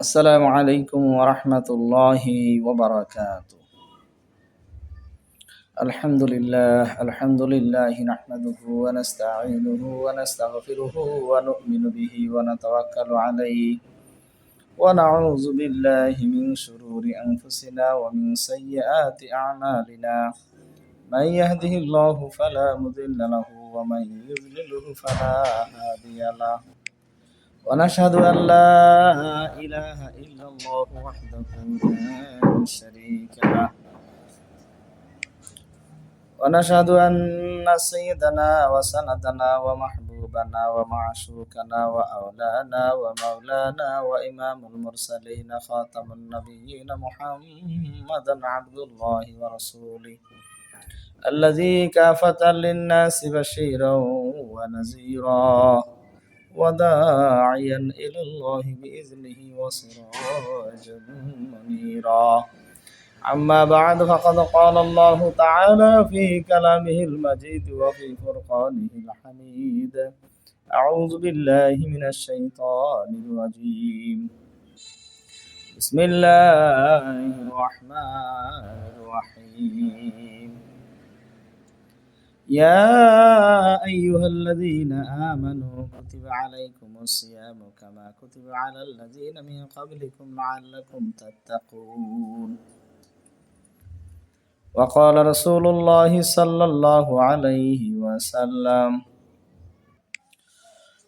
আসসালামু আলাইকুম ওয়া রাহমাতুল্লাহি ওয়া বারাকাতুহু। আলহামদুলিল্লাহি নাহমাদুহু ওয়া নাস্তাঈনুহু ওয়া নাস্তাগফিরুহু ওয়া নু'মিনু বিহি ওয়া নাতাওয়াক্কালু আলাইহি ওয়া নাউযু বিল্লাহি মিন শুরুরি আনফুসিনা ওয়া মিন সাইয়্যাতি আ'মালিনা। মান yahdihillahu ফালা মুদিল্লা লাহু ওয়া মান ইউদ্লিলহু ফালা হাদিয়া লাহু। ونشهد أن لا إله إلا الله وحده لا شريك له ونشهد أن سيدنا وسندنا ومحبوبنا ومعشوقنا وأولانا ومولانا وإمام المرسلين خاتم النبيين محمدا عبد الله ورسوله الذي كافة للناس بشيرا ونذيرا وداعيا إلى الله بإذنه وسراجا منيرا. أما بعد فقد قال الله تعالى في كلامه المجيد وفي فرقانه الحميد. أعوذ بالله من الشيطان الرجيم. بسم الله الرحمن الرحيم. يا أيها الذين آمنوا كتب عليكم الصيام كما كتب على الذين من قبلكم لعلكم تتقون. وقال رسول الله صلى الله عليه وسلم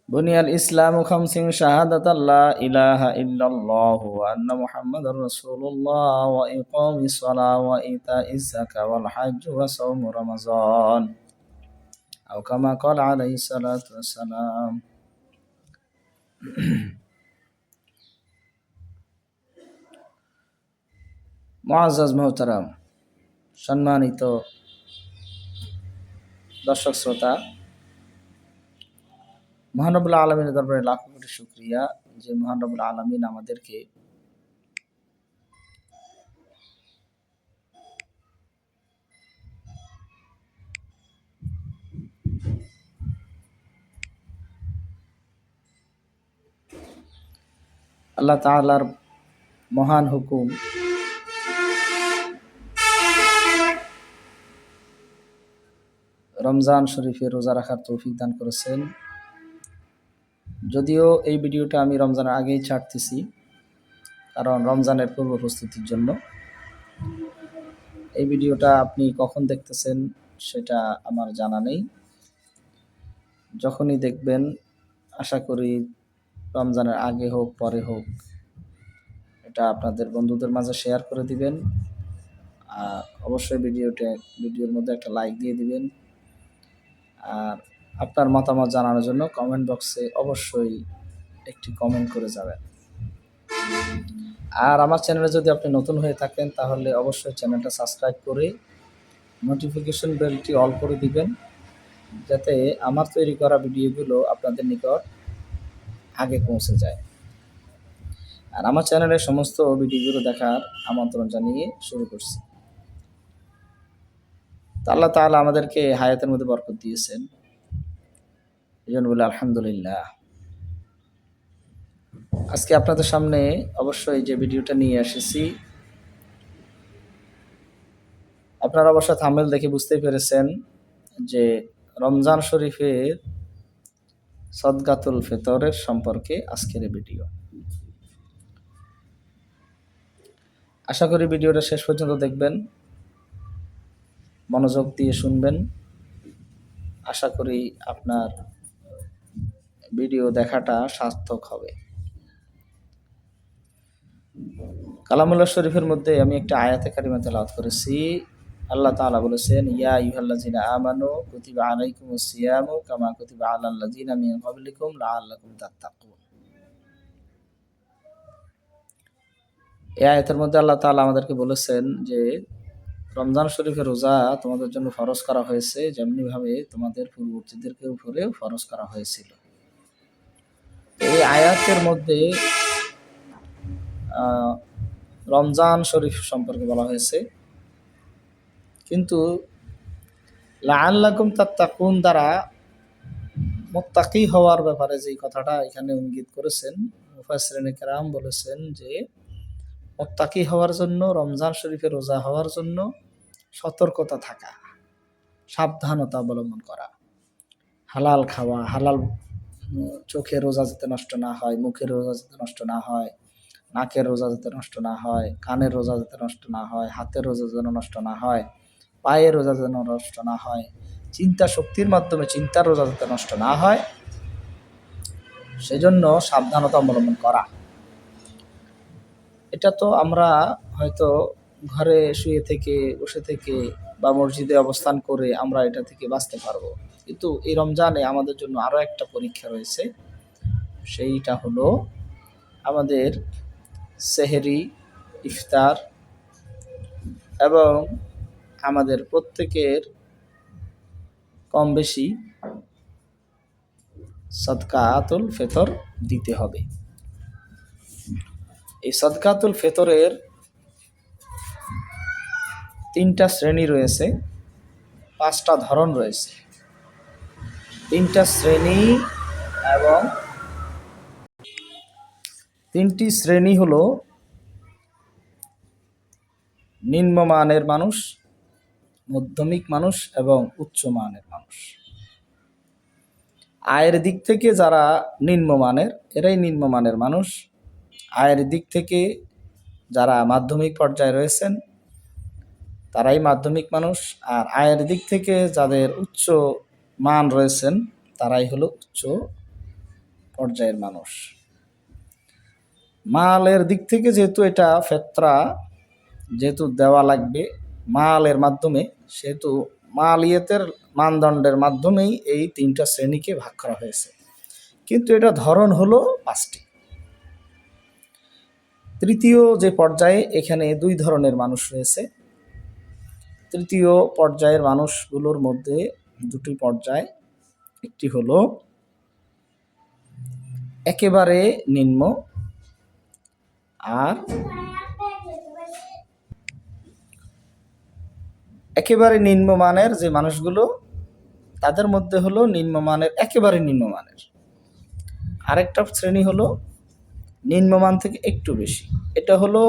بني الإسلام خمس شهادة لا إله إلا الله وأن محمد رسول الله وإقام الصلاة وإيتاء الزكاة والحج وصوم رمضان أو كما قال عليه الصلاة والسلام. মুআজ্জাজ মুহতারাম, সম্মানিত দর্শক শ্রোতা, মহান রব্বুল আলামিনের দরবারে লাখ কোটি শুকরিয়া যে মহান রব্বুল আলামিন আমাদেরকে আল্লাহ তাআলার মহান হুকুম রমজান শরীফে রোজা রাখার তৌফিক দান করেছেন। যদিও এই ভিডিওটা আমি রমজানের আগেই ছাড়তেছি, কারণ রমজানের পূর্ব প্রস্তুতির জন্য। এই ভিডিওটা আপনি কখন দেখতেছেন সেটা আমার জানা নেই। যখনই দেখবেন, আশা করি রমজানের আগে হোক পরে হোক, এটা আপনাদের বন্ধুদের মাঝে শেয়ার করে দিবেন। আর অবশ্যই ভিডিওর মধ্যে একটা লাইক দিয়ে দিবেন। আর আপনার মতামত জানানোর জন্য কমেন্ট বক্সে অবশ্যই একটি কমেন্ট করে যাবেন। আর আমার চ্যানেলে যদি আপনি নতুন হয়ে থাকেন তাহলে অবশ্যই চ্যানেলটা সাবস্ক্রাইব করে নোটিফিকেশন বেলটি অল করে দিবেন, যাতে আমার তৈরি করা ভিডিওগুলো আপনাদের নিকট আগে পৌঁছে যায়। আর আমার চ্যানেলের সমস্ত ভিডিওগুলো দেখার আমন্ত্রণ জানিয়ে শুরু করছি। আল্লাহ তাআলা আমাদেরকে হায়াতের মধ্যে বরকত দিয়েছেন, এই জন্য বলি আলহামদুলিল্লাহ। আজকে আপনাদের সামনে অবশ্যই যে ভিডিওটা নিয়ে এসেছি, আপনারা অবশ্য থাম্বনেল দেখে বুঝতেই পেরেছেন যে রমজান শরীফের সদকাতুল ফিতরের সম্পর্কে আজকের এই ভিডিও। আশা করি ভিডিওটা শেষ পর্যন্ত দেখবেন, মনোযোগ দিয়ে শুনবেন। আশা করি আপনার ভিডিও দেখাটা সার্থক হবে। কালামুল্লাহ শরীফের মধ্যে আমি একটা আয়াতে কারিমা তেলাওয়াত করেছি। আল্লাহ তাআলা বলেছেন, ইয়া আইয়ুহাল্লাযিনা আমানু কুতিবা আলাইকুমুস সিয়ামু কামা কুতিবা আলাল্লাযিনা মিন ক্বাবলিকুম লাআল্লাকুম তাত্তাকুন। এই আয়াতের মধ্যে আল্লাহ তাআলা আমাদেরকে বলেছেন যে রমজান শরীফের রোজা তোমাদের জন্য ফরজ করা হয়েছে, যেমনি ভাবে তোমাদের পূর্ববর্তীদেরকে উপরেও ফরজ করা হয়েছিল। এই আয়াতের মধ্যে রমজান শরীফ সম্পর্কে বলা হয়েছে, কিন্তু লাআল্লাকুম তাত্তাকুন দ্বারা মুত্তাকি হওয়ার ব্যাপারে যে কথাটা এখানে ইঙ্গিত করেছেন, মুফাসসিরিনে কেরাম বলেছেন যে মুত্তাকি হওয়ার জন্য, রমজান শরীফে রোজা হওয়ার জন্য সতর্কতা থাকা, সাবধানতা অবলম্বন করা, হালাল খাওয়া, হালাল চোখে রোজা যাতে নষ্ট না হয়, মুখের রোজা যাতে নষ্ট না হয়, নাকের রোজা যাতে নষ্ট না হয়, কানের রোজা যাতে নষ্ট না হয়, হাতের রোজা যেন নষ্ট না হয়, পায়ের রোজা যেন নষ্ট না হয়, চিন্তা শক্তির মাধ্যমে চিন্তার রোজা যাতে নষ্ট না হয়, সেজন্য সাবধানতা অবলম্বন করা। এটা তো আমরা হয়তো ঘরে শুয়ে থেকে, বসে থেকে বা মসজিদে অবস্থান করে আমরা এটা থেকে বাঁচতে পারবো, কিন্তু এই রমজানে আমাদের জন্য আরও একটা পরীক্ষা রয়েছে। সেইটা হলো আমাদের সেহরি, ইফতার এবং আমাদের প্রত্যেকের কম বেশি সদকাতুল ফিতর দিতে হবে। এই সদকাতুল ফিতরের 3টা শ্রেণী রয়েছে, 5টা ধরন রয়েছে। 3টা শ্রেণী এবং 3টি শ্রেণী হলো নিম্নমানের মানুষ, মধ্যমিক মানুষ এবং উচ্চমানের মানুষ। আয়ের দিক থেকে যারা নিম্নমানের, এরাই নিম্নমানের মানুষ। আয়ের দিক থেকে যারা মাধ্যমিক পর্যায়ে রয়েছেন তারাই মাধ্যমিক মানুষ, আর আয়ের দিক থেকে যাদের উচ্চ মান রয়েছেন তারাই হলো উচ্চ পর্যায়ের মানুষ। মালের দিক থেকে যেহেতু এটা ফিতরা, যেহেতু দেওয়া লাগবে মালের মাধ্যমে, সেহেতু মালিয়াতের মানদণ্ডের মাধ্যমেই এই 3টা শ্রেণীকে ভাগ করা হয়েছে, কিন্তু এটা ধরন হলো 5টি। তৃতীয় যে পর্যায়ে, এখানে 2 ধরনের মানুষ রয়েছে। তৃতীয় পর্যায়ের মানুষগুলোর মধ্যে 2টি পর্যায়, একটি হলো একেবারে নিম্ন, আর একেবারে নিম্নমানের যে মানুষগুলো, তাদের মধ্যে হলো নিম্নমানের, একেবারে নিম্নমানের। আরেকটা শ্রেণী হলো নিম্নমান থেকে একটু বেশি। এটা হলো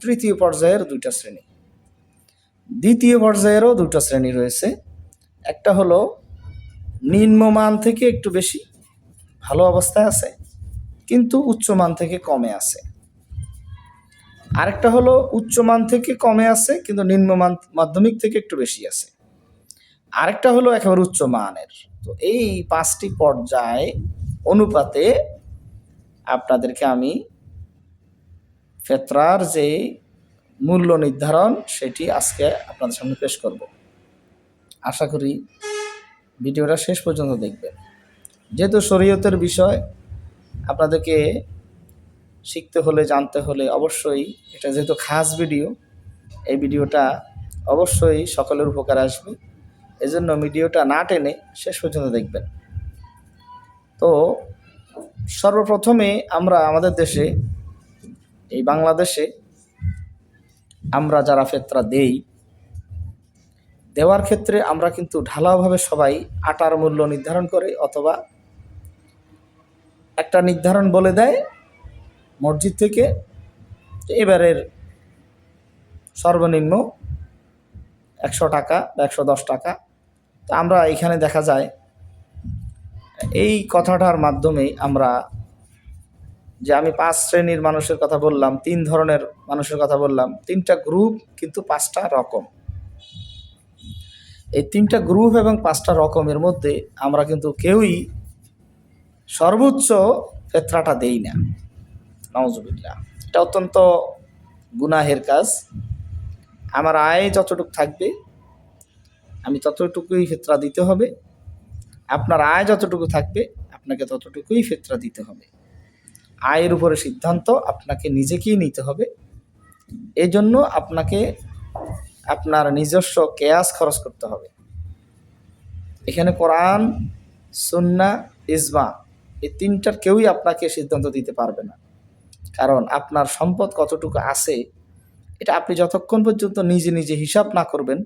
তৃতীয় পর্যায়ের 2টা শ্রেণী। দ্বিতীয় পর্যায়েরও 2টা শ্রেণী রয়েছে। একটা হলো নিম্নমান থেকে একটু বেশি, ভালো অবস্থায় আছে, কিন্তু উচ্চমান থেকে কমে আছে। আরেকটা হলো উচ্চমান থেকে কমে আছে, কিন্তু নিম্নমান মাধ্যমিক থেকে একটু বেশি আছে। আরেকটা হলো একেবারে উচ্চমানের। তো এই 5টি পর্যায় অনুপাতে আপনাদেরকে আমি ফিতরার যে মূল্য নির্ধারণ সেটি আজকে আপনাদের সামনে পেশ করব। আশা করি ভিডিওটা শেষ পর্যন্ত দেখবেন। যেহেতু শরীয়তের বিষয়, আপনাদেরকে শিখতে হলে, জানতে হলে অবশ্যই, এটা যেহেতু খাস ভিডিও, এই ভিডিওটা অবশ্যই সকলের উপকার আসবে। এজন্য ভিডিওটা না টেনে শেষ পর্যন্ত দেখবেন। তো সর্বপ্রথমে আমরা আমাদের দেশে, এই বাংলাদেশে আমরা যারা ফিতরা দেই, দেওয়ার ক্ষেত্রে আমরা কিন্তু ঢালাওভাবে সবাই আটার মূল্য নির্ধারণ করে, অথবা একটা নির্ধারণ বলে দেয় মসজিদ থেকে, এবারের সর্বনিম্ন 100 টাকা বা 110 টাকা। তো আমরা এখানে দেখা যায় এই কথাটার মাধ্যমে আমরা, যে আমি 5 শ্রেণীর মানুষের কথা বললাম, 3 ধরনের মানুষের কথা বললাম, 3টা গ্রুপ কিন্তু 5টা রকম। এই 3টা গ্রুপ এবং 5টা রকমের মধ্যে আমরা কিন্তু কেউই সর্বোচ্চ ফিতরাটা দেই না। নাউজুবিল্লাহ, এটা অত্যন্ত গুনাহের কাজ। আমার আয় যতটুকু থাকবে আমি ততটুকুই ফিতরা দিতে হবে, আপনার আয় যতটুকু থাকবে আপনাকে ততটুকুই ফিতরা দিতে হবে। আয়ের উপরে সিদ্ধান্ত আপনাকে নিজেকেই নিতে হবে। এই জন্য আপনাকে আপনার নিজস্ব কেয়াস খরচ করতে হবে। এখানে কোরআন, সুন্নাহ, ইজমা, এই 3টার কেউই আপনাকে সিদ্ধান্ত দিতে পারবে না। কারণ আপনার সম্পদ কতটুকু আছে, এটা আপনি যতক্ষণ পর্যন্ত নিজে নিজে হিসাব না করবেন,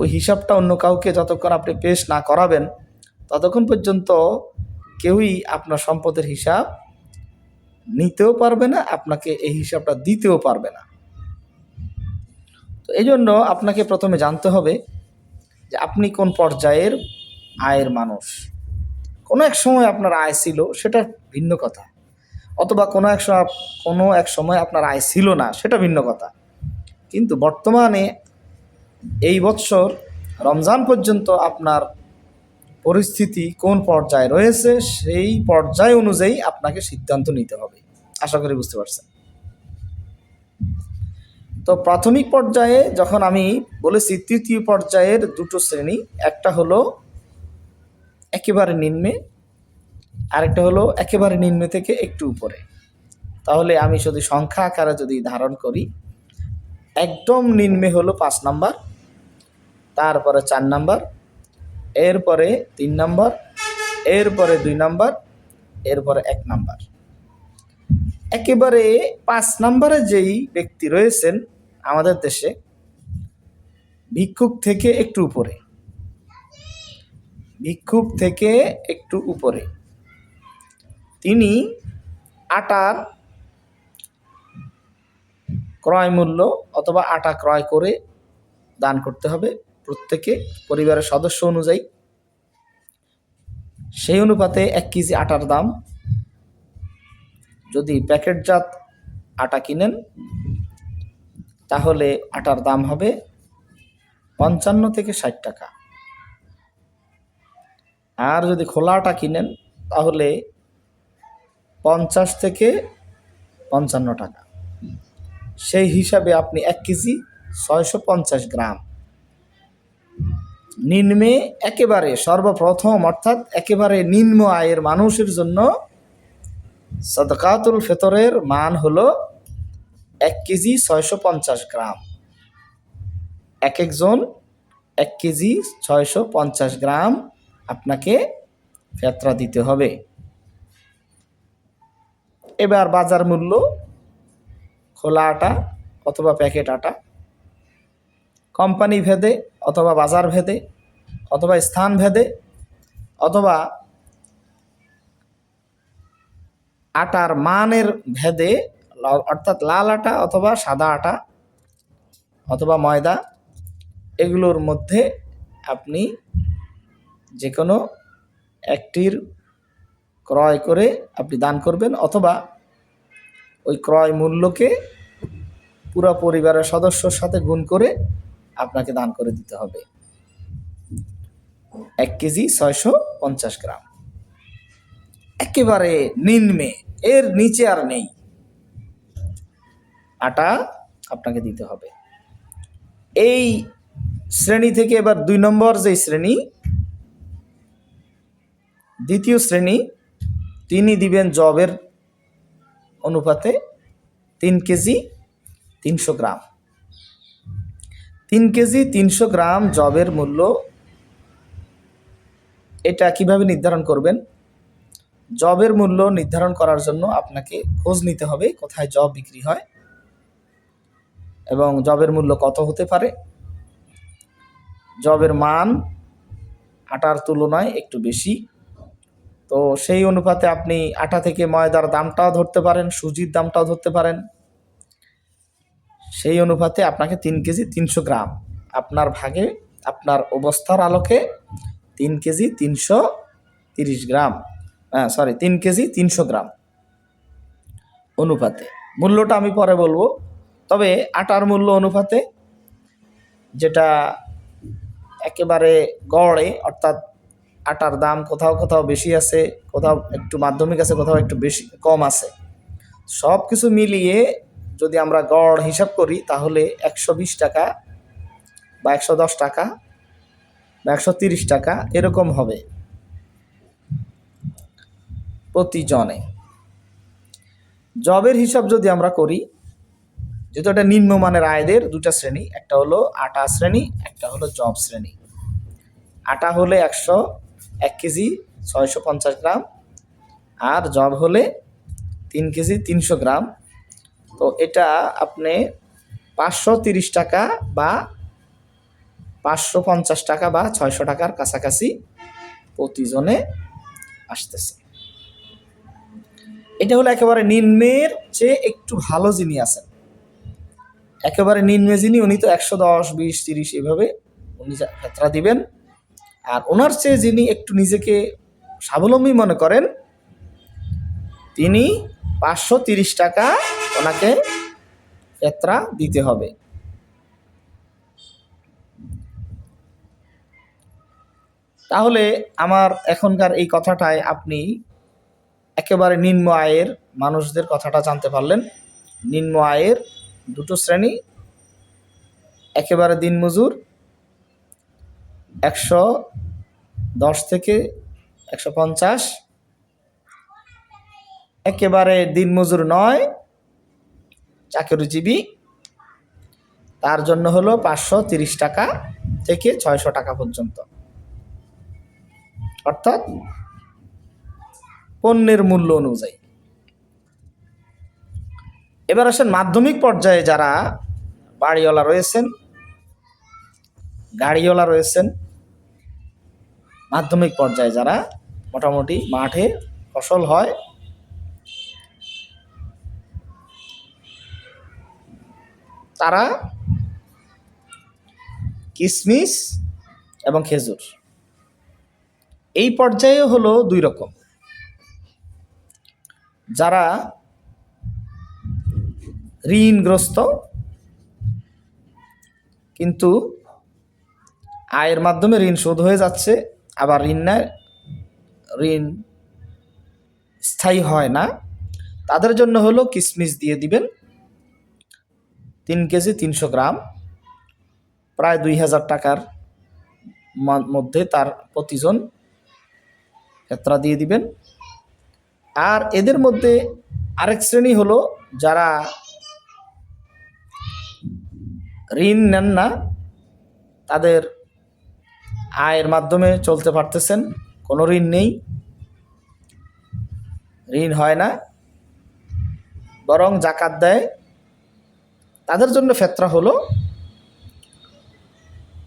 ওই হিসাবটা অন্য কাউকে যতক্ষণ আপনি পেশ না করাবেন, ততক্ষণ পর্যন্ত কেউই আপনার সম্পদের হিসাব নিতেও পারবে না, আপনাকে এই হিসাবটা দিতেও পারবে না। তো এই জন্য আপনাকে প্রথমে জানতে হবে যে আপনি কোন পর্যায়ের আয়ের মানুষ। কোনো এক সময় আপনার আয় ছিল, সেটা ভিন্ন কথা, অথবা কোনো এক সময় আপনার আয় ছিল না, সেটা ভিন্ন কথা। কিন্তু বর্তমানে এই বৎসর রমজান পর্যন্ত আপনার পরিস্থিতি কোন পর্যায়ে রয়েছে, সেই পর্যায় অনুযায়ী আপনাকে সিদ্ধান্ত নিতে হবে। আশা করি বুঝতে পারছেন। তো প্রাথমিক পর্যায়ে যখন আমি বলেছি তৃতীয় পর্যায়ের দুটো শ্রেণী, একটা হলো একেবারে নিম্নে, আরেকটা হলো একেবারে নিম্নে থেকে একটু উপরে। তাহলে আমি যদি সংখ্যা আকারে যদি ধারণ করি, একদম নিম্নে হলো 5 নাম্বার, তারপরে 4 নাম্বার, এরপরে 3 নাম্বার, এরপরে 2 নাম্বার, এরপরে 1 নাম্বার। একেবারে 5 নাম্বারে যেই ব্যক্তি রয়েছেন আমাদের দেশে, ভিক্ষুক থেকে একটু উপরে, ভিক্ষুক থেকে একটু উপরে, তিনি আটার ক্রয় মূল্য অথবা আটা ক্রয় করে দান করতে হবে প্রত্যেকে পরিবারের সদস্য অনুযায়ী। সেই অনুপাতে 1 কেজি আটার দাম, যদি প্যাকেটজাত আটা কিনেন তাহলে আটার দাম হবে 55 থেকে 60 টাকা, আর যদি খোলা আটা কিনেন তাহলে 50 থেকে 55 টাকা। সেই হিসাবে আপনি 1 কেজি 650 গ্রাম নিম্নে, একেবারে সর্বপ্রথম অর্থাৎ একেবারে নিম্ন আয়ের মানুষের জন্য সাদকাতুল ফিতরের মান হলো 1 কেজি 650 গ্রাম। এক একজন 1 কেজি 650 গ্রাম আপনাকে ফিতরা দিতে হবে। এবার বাজার মূল্য খোলা আটা অথবা প্যাকেট আটা, কোম্পানি ভেদে অথবা বাজার ভেদে অথবা স্থান ভেদে অথবা আটার মানের ভেদে, অর্থাৎ লাল আটা অথবা সাদা আটা অথবা ময়দা, এগুলোর মধ্যে আপনি যে কোনো একটির ক্রয় করে আপনি দান করবেন, অথবা ওই ক্রয় মূল্যকে পুরো পরিবারের সদস্যর সাথে গুণ করে আপনাকে দান করে দিতে হবে। 1 কেজি 650 গ্রাম একেবারে নিম্নে, এর নিচে আর নেই, আটা আপনাকে দিতে হবে। এই শ্রেণী থেকে এবার 2 নম্বর যে শ্রেণী, দ্বিতীয় শ্রেণী, তিনি দিবেন জবের অনুপাতে 3 কেজি 300 গ্রাম। 3 কেজি 300 গ্রাম জবের মূল্য, এটা কিভাবে নির্ধারণ করবেন? জবের মূল্য নির্ধারণ করার জন্য আপনাকে খোঁজ নিতে হবে কোথায় জব বিক্রি হয় এবং জবের মূল্য কত হতে পারে। জবের মান আটার তুলনায় একটু বেশি, তো সেই অনুপাতে আপনি আটা থেকে ময়দার দামটাও ধরতে পারেন, সুজির দামটাও ধরতে পারেন। সেই অনুপাতে আপনাকে 3 কেজি 300 গ্রাম আপনার ভাগে, আপনার অবস্থার আলোকে 3 কেজি 330 গ্রাম, 3 কেজি 300 গ্রাম অনুপাতে, মূল্যটা আমি পরে বলবো। তবে আটার মূল্য অনুপাতে যেটা একেবারে গড়ে, অর্থাৎ আটার দাম কোথাও কোথাও বেশি আছে, কোথাও একটু মাধ্যমিক আছে, কোথাও একটু বেশি কম আছে, সব কিছু মিলিয়ে যদি আমরা গড় হিসাব করি তাহলে 120 টাকা বা 110 টাকা বা 130 টাকা এরকম হবে প্রতি জনে। জবের হিসাব যদি আমরা করি, যেহেতু এটা নিম্নমানের আয়ের দুটা শ্রেণী, একটা হলো আটা শ্রেণী, একটা হলো জব শ্রেণী। আটা হলে 1 কেজি 650 গ্রাম আর জব হলে 3 কেজি 300 গ্রাম। তো এটা আপনি 530 টাকা বা 550 টাকা বা 600 টাকার কাছাকাছি প্রতিজনে আসতেছে। এটা হলো একেবারে নিম্নের চেয়ে একটু ভালো যিনি আছেন, একেবারে নিম্নে যিনি, উনি তো 110, 20, 30 এভাবে উনি ফেতরা দিবেন। আর ওনার চেয়ে যিনি একটু নিজেকে স্বাবলম্বী মনে করেন, তিনি 530 টাকা ওনাকে ফেতরা দিতে হবে। তাহলে আমার এখনকার এই কথাটায় আপনি একেবারে নিম্ন আয়ের মানুষদের কথাটা জানতে পারলেন। নিম্ন আয়ের দুটো শ্রেণী, একেবারে দিনমজুর 110 থেকে 150, একেবারে দিনমজুর নয় চাকরিজীবী, তার জন্য হলো 530 টাকা থেকে 600 টাকা পর্যন্ত, অর্থাৎ পণ্যের মূল্য অনুযায়ী। এবার আসেন মাধ্যমিক পর্যায়ে যারা বাড়িওয়ালা রয়েছেন, গাড়িওয়ালা রয়েছেন, মাধ্যমিক পর্যায়ে যারা মোটামুটি মাঠে ফসল হয়, তারা কিশমিশ এবং খেজুর এই পর্যায়ে হলো দুই রকম। যারা ঋণগ্রস্ত কিন্তু আয়ের মাধ্যমে ঋণ শোধ হয়ে যাচ্ছে, আবার ঋণ স্থায়ী হয় না, তাদের জন্য হলো কিশমিশ দিয়ে দিবেন 3 কেজি 300 গ্রাম, প্রায় 2000 টাকার মধ্যে তার প্রতিজন ফেতরা দিয়ে দিবেন। আর এদের মধ্যে আরেক শ্রেণী হলো যারা ঋণ নেন না, তাদের আয়ের মাধ্যমে চলতে পারতেছেন, কোনো ঋণ নেই, ঋণ হয় না, বরং জাকাত দেয়, তাদের জন্য ফেতরা হলো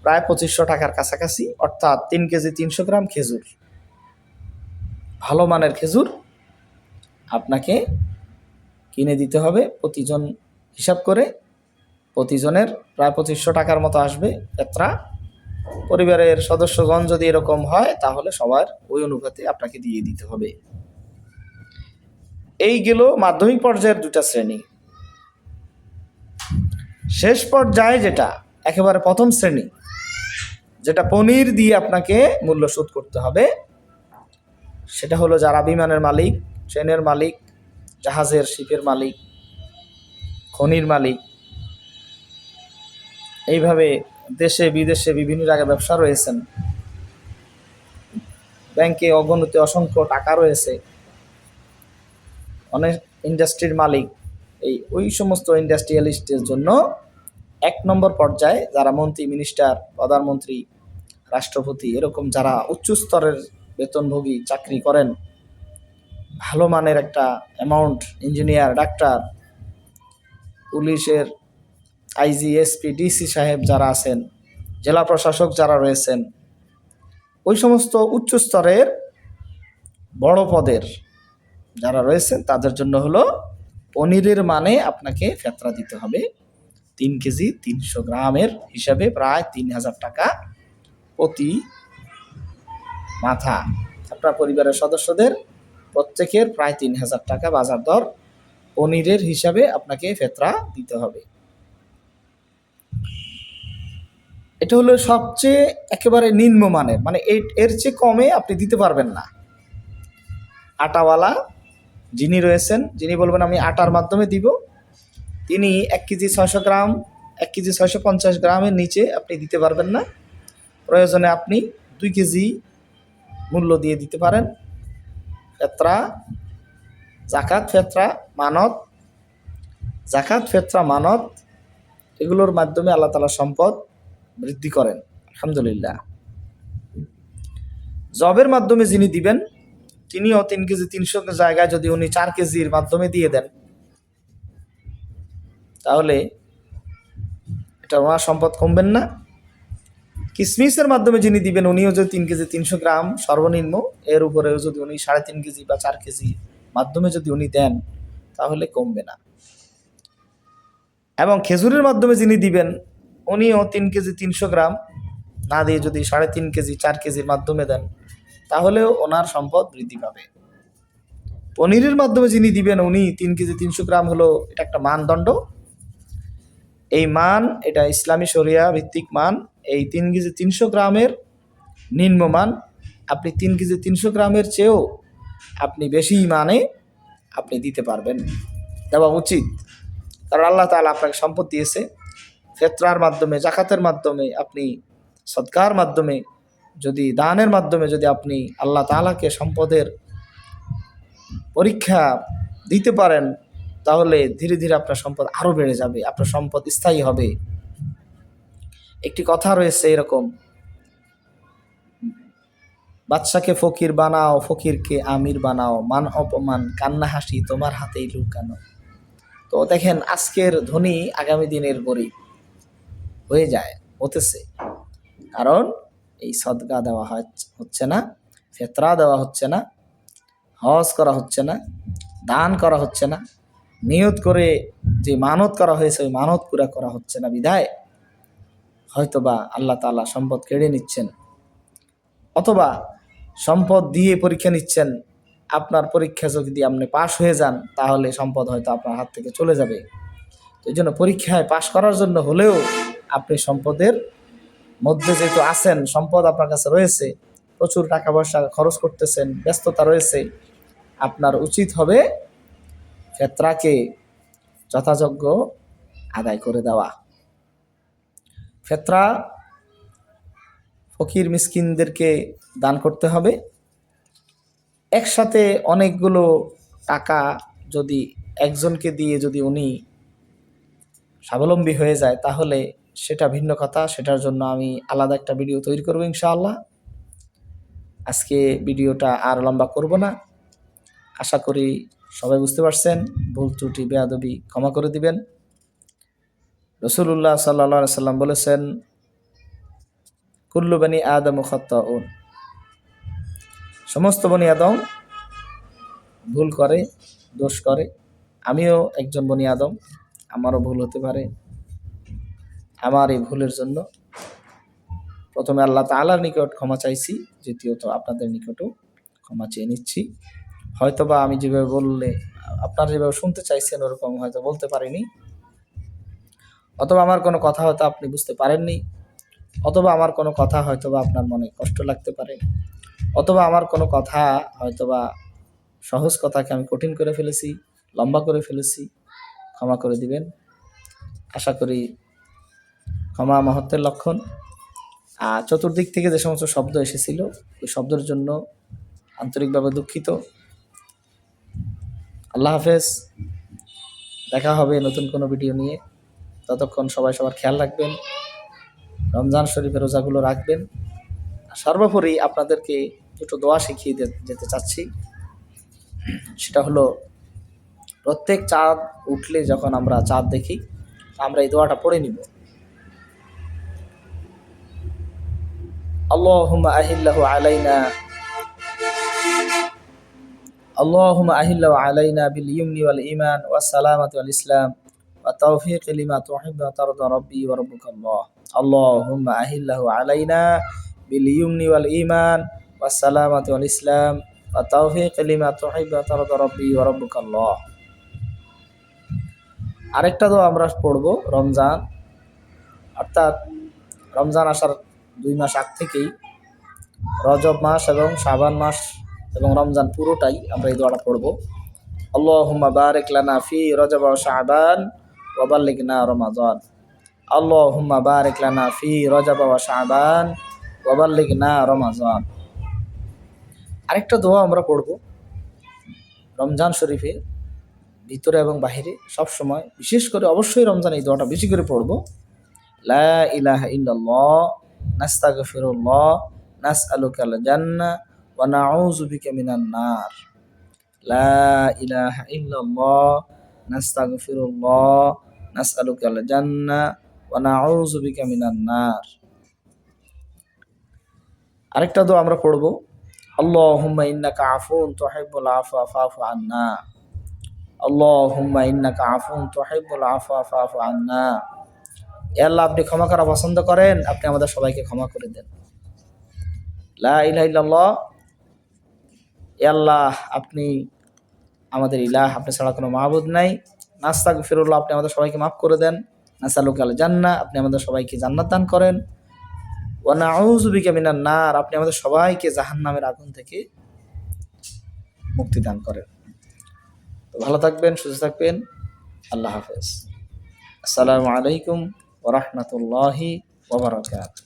প্রায় 2500 টাকার কাছাকাছি, অর্থাৎ 3 কেজি 300 গ্রাম খেজুর, ভালো মানের খেজুর আপনাকে কিনে দিতে হবে। প্রতিজন হিসাব করে প্রতিজনের প্রায় 2500 টাকার মতো আসবে ফেতরা। পরিবারের সদস্যগণ যদি এরকম হয় তাহলে সবার ওই অনুপাতে আপনাকে দিয়ে দিতে হবে। এই গেল মাধ্যমিক পর্যায়ের দুটা শ্রেণী। শেষ পর্যায়ে যেটা একেবারে প্রথম শ্রেণী, যেটা পনির দিয়ে আপনাকে মূল্য শোধ করতে হবে, সেটা হলো যারা বিমানের মালিক, ট্রেনের মালিক, জাহাজের শিপের মালিক, খনির মালিক, এইভাবে দেশে বিদেশে বিভিন্ন জায়গায় ব্যবসা রয়েছেন, ব্যাংকে অগণিত অসংখ্য টাকা রয়েছে, অনেক ইন্ডাস্ট্রির মালিক, ওই সমস্ত ইন্ডাস্ট্রিয়ালিস্টের জন্য 1 নম্বর পর্যায়ে যারা মন্ত্রী, মিনিস্টার, প্রধানমন্ত্রী, রাষ্ট্রপতি, এরকম যারা উচ্চ স্তরের বেতনভোগী চাকরি করেন, ভালো মানের একটা অ্যামাউন্ট, ইঞ্জিনিয়ার, ডাক্তার, পুলিশের আইজি, এসপি, ডিসি সাহেব যারা আছেন, জেলা প্রশাসক যারা রয়েছেন, ওই সমস্ত উচ্চ স্তরের বড় পদের যারা রয়েছেন তাদের জন্য হলো পনিরের মানে আপনাকে ফেতরা দিতে হবে 3 কেজি 300 গ্রামের হিসাবে প্রায় 3000 টাকা প্রতি মাথা। আপনার পরিবারের সদস্যদের প্রত্যেকের প্রায় 3000 টাকা বাজার দর পনিরের হিসাবে আপনাকে ফেতরা দিতে হবে। এটা হলো সবচেয়ে একেবারে নিম্নমানের, মানে এর চেয়ে কমে আপনি দিতে পারবেন না। আটাওয়ালা যিনি রয়েছেন, যিনি বলবেন আমি আটার মাধ্যমে দিব, তিনি 1 কেজি 600 গ্রাম, 1 কেজি 650 গ্রামের নিচে আপনি দিতে পারবেন না। প্রয়োজনে আপনি 2 কেজি মূল্য দিয়ে দিতে পারেন। ফেতরা, জাকাত, ফেতরা, মানত, জাকাত, ফেতরা, মানত, এগুলোর মাধ্যমে আল্লাহ তাআলা সম্পদ বৃদ্ধি করেন, আলহামদুলিল্লাহ। জবের মাধ্যমে যিনি দিবেন, তিনিও 3 কেজি 300 জায়গায় যদি উনি 4 কেজির মাধ্যমে দিয়ে দেন, তাহলে এটা ওনার সম্পদ কমবেন না। কিশমিশের মাধ্যমে যিনি দিবেন, উনিও যদি 3 কেজি 300 গ্রাম সর্বনিম্ন, এর উপরেও যদি উনি 3.5 কেজি বা 4 কেজি মাধ্যমে যদি উনি দেন তাহলে কমবে না। এবং খেজুরের মাধ্যমে যিনি দিবেন উনিও 3 কেজি 300 গ্রাম না দিয়ে যদি 3.5 কেজি 4 কেজির মাধ্যমে দেন তাহলেও ওনার সম্পদ বৃদ্ধি পাবে। পনিরের মাধ্যমে যিনি দিবেন উনি 3 কেজি 300 গ্রাম হলো এটা একটা মানদণ্ড। এই মান এটা ইসলামী শরিয়া ভিত্তিক মান। এই 3 কেজি 300 গ্রামের নিম্নমান। আপনি 3 কেজি 300 গ্রামের চেয়েও আপনি বেশি মানে আপনি দিতে পারবেন, দেওয়া উচিত। কারণ আল্লাহ তাআলা আপনাকে সম্পদ দিয়েছে, ফিতরার মাধ্যমে, যাকাতের মাধ্যমে, আপনি সদকার মাধ্যমে, যদি দানের মাধ্যমে যদি আপনি আল্লাহ তাআলাকে সম্পদের পরীক্ষা দিতে পারেন তাহলে ধীরে ধীরে আপনার সম্পদ আরও বেড়ে যাবে, আপনার সম্পদ স্থায়ী হবে। একটি কথা রয়েছে এরকম, বাদশাকে ফকির বানাও, ফকিরকে আমির বানাও, মান অপমান কান্না হাসি তোমার হাতেই লুকানো। তো দেখেন আজকের ধনী আগামী দিনের গরিব হয়ে যায়, হতেছে। কারণ এই সদকা দেওয়া হচ্ছে না, ফিতরা দেওয়া হচ্ছে না, হজ করা হচ্ছে না, দান করা হচ্ছে না, নিয়ত করে যে মানত করা হয়েছে ওই মানত পুরা করা হচ্ছে না বিধায় হয়তোবা আল্লাহ তাআলা সম্পদ কেড়ে নিচ্ছেন, অথবা সম্পদ দিয়ে পরীক্ষা নিচ্ছেন। আপনার পরীক্ষা যদি আপনি পাশ হয়ে যান তাহলে সম্পদ হয়তো আপনার হাত থেকে চলে যাবে। তো এই জন্য পরীক্ষায় পাশ করার জন্য হলেও আপনি সম্পদের মধ্যে যেহেতু আছেন, সম্পদ আপনার কাছে রয়েছে, প্রচুর টাকা পয়সা খরচ করতেছেন, ব্যস্ততা রয়েছে, আপনার উচিত হবে ফিতরাকে যথাযোগ্য আদায় করে দেওয়া। ফিতরা ফকির মিসকিনদেরকে দান করতে হবে। একসাথে অনেকগুলো টাকা যদি একজনকে দিয়ে যদি উনি স্বাবলম্বী হয়ে যায় তাহলে সেটা ভিন্ন কথা, সেটার জন্য আমি আলাদা একটা ভিডিও তৈরি করব ইনশাআল্লাহ। আজকে ভিডিওটা আর লম্বা করব না। আশা করি সবাই বুঝতে পারছেন, ভুল ত্রুটি বেয়াদবি ক্ষমা করে দিবেন। রাসূলুল্লাহ সাল্লাল্লাহু আলাইহি সাল্লাম বলেছেন, কুল্লু বনি আদম খাত্তাউন, সমস্ত বনি আদম ভুল করে, দোষ করে। আমিও একজন বনি আদম, আমারও ভুল হতে পারে। আমার এই ভুলের জন্য প্রথমে আল্লাহ তাআলার নিকট ক্ষমা চাইছি, দ্বিতীয়ত আপনাদের নিকটও ক্ষমা চেয়ে নিচ্ছি। হয়তোবা আমি যেভাবে বললে আপনারা যেভাবে শুনতে চাইছেন ওরকম হয়তো বলতে পারিনি, অথবা আমার কোনো কথা হয়তো আপনি বুঝতে পারেননি, অথবা আমার কোনো কথা হয়তোবা আপনার মনে কষ্ট লাগতে পারে, অথবা আমার কোনো কথা হয়তোবা সহজ কথাকে আমি কঠিন করে ফেলেছি, লম্বা করে ফেলেছি, ক্ষমা করে দিবেন। আশা করি ক্ষমা মহত্বের লক্ষণ। আর চতুর্দিক থেকে যে সমস্ত শব্দ এসেছিল ওই শব্দের জন্য আন্তরিকভাবে দুঃখিত। আল্লাহ হাফেজ, দেখা হবে নতুন কোনো ভিডিও নিয়ে। ততক্ষণ সবাই সবার খেয়াল রাখবেন, রমজান শরীফের রোজাগুলো রাখবেন। সর্বোপরি আপনাদেরকে দুটো দোয়া শিখিয়ে যেতে চাচ্ছি। সেটা হলো, প্রত্যেক চাঁদ উঠলে যখন আমরা চাঁদ দেখি আমরা এই দোয়াটা পড়ে নিব। আল্লাহুম্মা আহিল্লাহু আলাইনা, আল্লাহুম্মা আহিল্লাহু আলাইনা বিল ইমনি ওয়াল ঈমান ওয়াস সালামাতি ওয়াল ইসলাম ওয়া তাওফীক লিমা তুহিব্বু ওয়া তারদা রাব্বি ওয়া রাব্বুকাল্লাহ। আল্লাহুম্মা আহিল্লাহু আলাইনা বিল ইমনি ওয়াল ঈমান ওয়াস সালামাতি ওয়াল ইসলাম ওয়া তাওফীক লিমা তুহিব্বু ওয়া তারদা রাব্বি ওয়া রাব্বুকাল্লাহ। আরেকটা দোয়া আমরা পড়ব রমজান, অর্থাৎ রমজান আসার 2 মাস আগ থেকেই, রজব মাস এবং শাবান মাস এবং রমজান পুরোটাই আমরা এই দোয়াটা পড়ব। আল্লাহুম্মা বারিক লানা ফি রজব ওয়া শাবান ওয়া বাল্লিগনা রমাদান। আল্লাহুম্মা বারিক লানা ফি রজব ওয়া শাবান ওয়া বাল্লিগনা রমাদান। আরেকটা দোয়া আমরা পড়ব রমজান শরীফে ভিতরে এবং বাহিরে সব সময়, বিশেষ করে অবশ্যই রমজান এই দোয়াটা বেশি করে পড়ব। লা ইলাহা ইল্লাল্লাহ নাস্তাগফিরুল্লাহ নাসআলুকাল জান্নাহ ওয়া নাউযু বিকা মিনান নার। লা ইলাহা ইল্লাল্লাহ নাস্তাগফিরুল্লাহ নাসআলুকাল জান্নাহ ওয়া নাউযু বিকা মিনান নার। আরেকটা দোয়া আমরা পড়ব, আল্লাহুম্মা ইন্নাকা আফুন তুহিব্বুল আফওয়া ফা'ফু আন্না। আল্লাহুম্মা ইন্নাকা আফুন তুহিব্বুল আফওয়া ফা'ফু আন্না। ইয়া আল্লাহ, আপনি ক্ষমা করা পছন্দ করেন, আপনি আমাদের সবাইকে ক্ষমা করে দেন। লা ইলাহা ইল্লাল্লাহ, ইয়া আল্লাহ, আপনি আমাদের ইলাহ, আপনি ছাড়া কোনো মাবুদ নাই। নাস্তাগফিরুল্লাহ, আপনি আমাদের সবাইকে মাফ করে দেন। নাসআলুকাল জান্নাহ, আপনি আমাদের সবাইকে জান্নাত দান করেন। ওয়া নাউযু বিকা মিনান নার, আপনি আমাদের সবাইকে জাহান্নামের আগুন থেকে মুক্তি দান করেন। তো ভালো থাকবেন, সুস্থ থাকবেন। আল্লাহ হাফেজ। আসসালামু আলাইকুম ওয়া রাহমাতুল্লাহি ওয়া বারাকাতুহু।